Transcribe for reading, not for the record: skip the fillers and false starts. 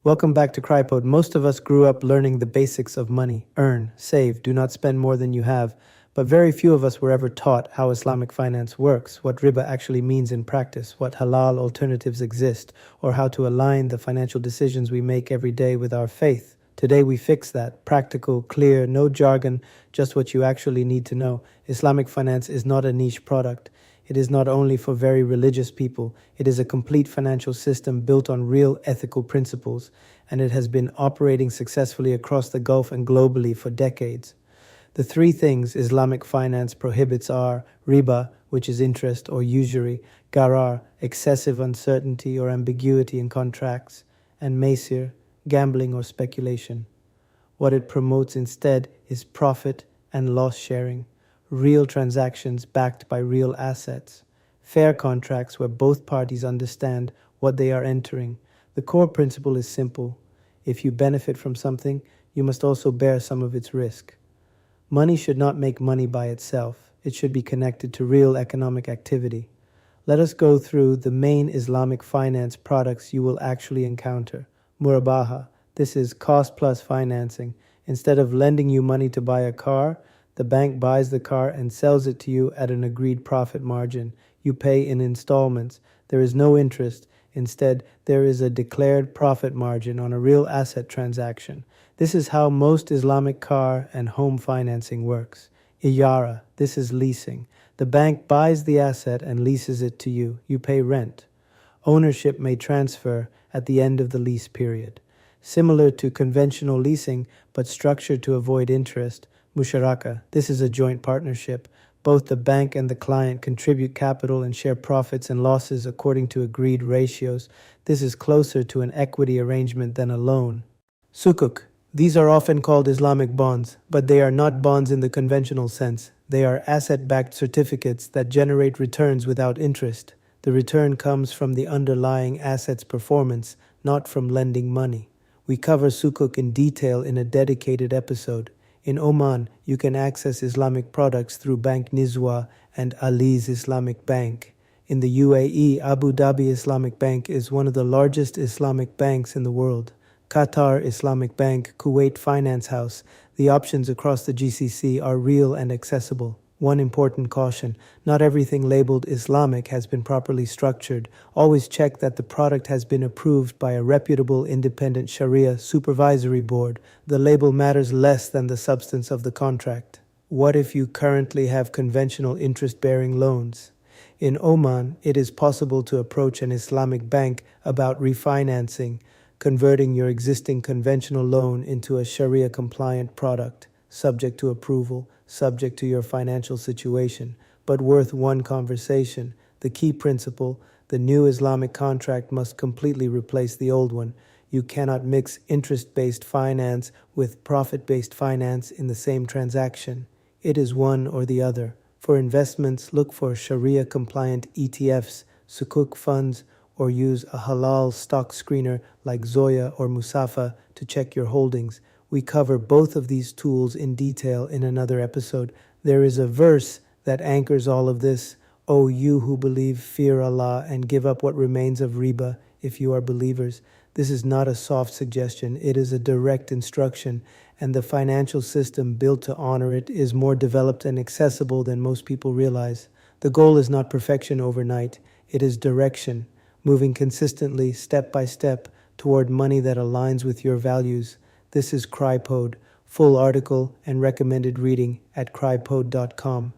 Welcome back to Crypode. Most of us grew up learning the basics of money. Earn, save, do not spend more than you have. But very few of us were ever taught how Islamic finance works, what Riba actually means in practice, what halal alternatives exist, or how to align the financial decisions we make every day with our faith. Today we fix that. Practical, clear, no jargon, just what you actually need to know. Islamic finance is not a niche product. It is not only for very religious people. It is a complete financial system built on real ethical principles, and it has been operating successfully across the Gulf and globally for decades. The three things Islamic finance prohibits are riba, which is interest or usury, gharar, excessive uncertainty or ambiguity in contracts, and maysir, gambling or speculation. What it promotes instead is profit and loss sharing. Real transactions backed by real assets, fair contracts where both parties understand what they are entering. The core principle is simple. If you benefit from something, you must also bear some of its risk. Money should not make money by itself. It should be connected to real economic activity. Let us go through the main Islamic finance products you will actually encounter. Murabaha. This is cost plus financing. Instead of lending you money to buy a car, the bank buys the car and sells it to you at an agreed profit margin. You pay in installments. There is no interest. Instead, there is a declared profit margin on a real asset transaction. This is how most Islamic car and home financing works. Ijara. This is leasing. The bank buys the asset and leases it to you. You pay rent. Ownership may transfer at the end of the lease period. Similar to conventional leasing, but structured to avoid interest. Musharaka. This is a joint partnership. Both the bank and the client contribute capital and share profits and losses according to agreed ratios. This is closer to an equity arrangement than a loan. Sukuk. These are often called Islamic bonds, but they are not bonds in the conventional sense. They are asset-backed certificates that generate returns without interest. The return comes from the underlying asset's performance, not from lending money. We cover Sukuk in detail in a dedicated episode. In Oman, you can access Islamic products through Bank Nizwa and Ali's Islamic Bank. In the UAE, Abu Dhabi Islamic Bank is one of the largest Islamic banks in the world. Qatar Islamic Bank, Kuwait Finance House. The options across the GCC are real and accessible. One important caution: not everything labeled Islamic has been properly structured. Always check that the product has been approved by a reputable independent Shariah supervisory board. The label matters less than the substance of the contract. What if you currently have conventional interest-bearing loans? In Oman, it is possible to approach an Islamic bank about refinancing, converting your existing conventional loan into a Sharia-compliant product, subject to approval, subject to your financial situation, but worth one conversation. The key principle: the new Islamic contract must completely replace the old one. You cannot mix interest-based finance with profit-based finance in the same transaction. It is one or the other. For investments, look for Sharia-compliant ETFs, Sukuk funds, or use a halal stock screener like Zoya or Musafa to check your holdings. We cover both of these tools in detail in another episode. There is a verse that anchors all of this. O you who believe, fear Allah and give up what remains of riba if you are believers. This is not a soft suggestion. It is a direct instruction, and the financial system built to honor it is more developed and accessible than most people realize. The goal is not perfection overnight. It is direction, moving consistently, step by step, toward money that aligns with your values. This is Crypode. Full article and recommended reading at crypode.com.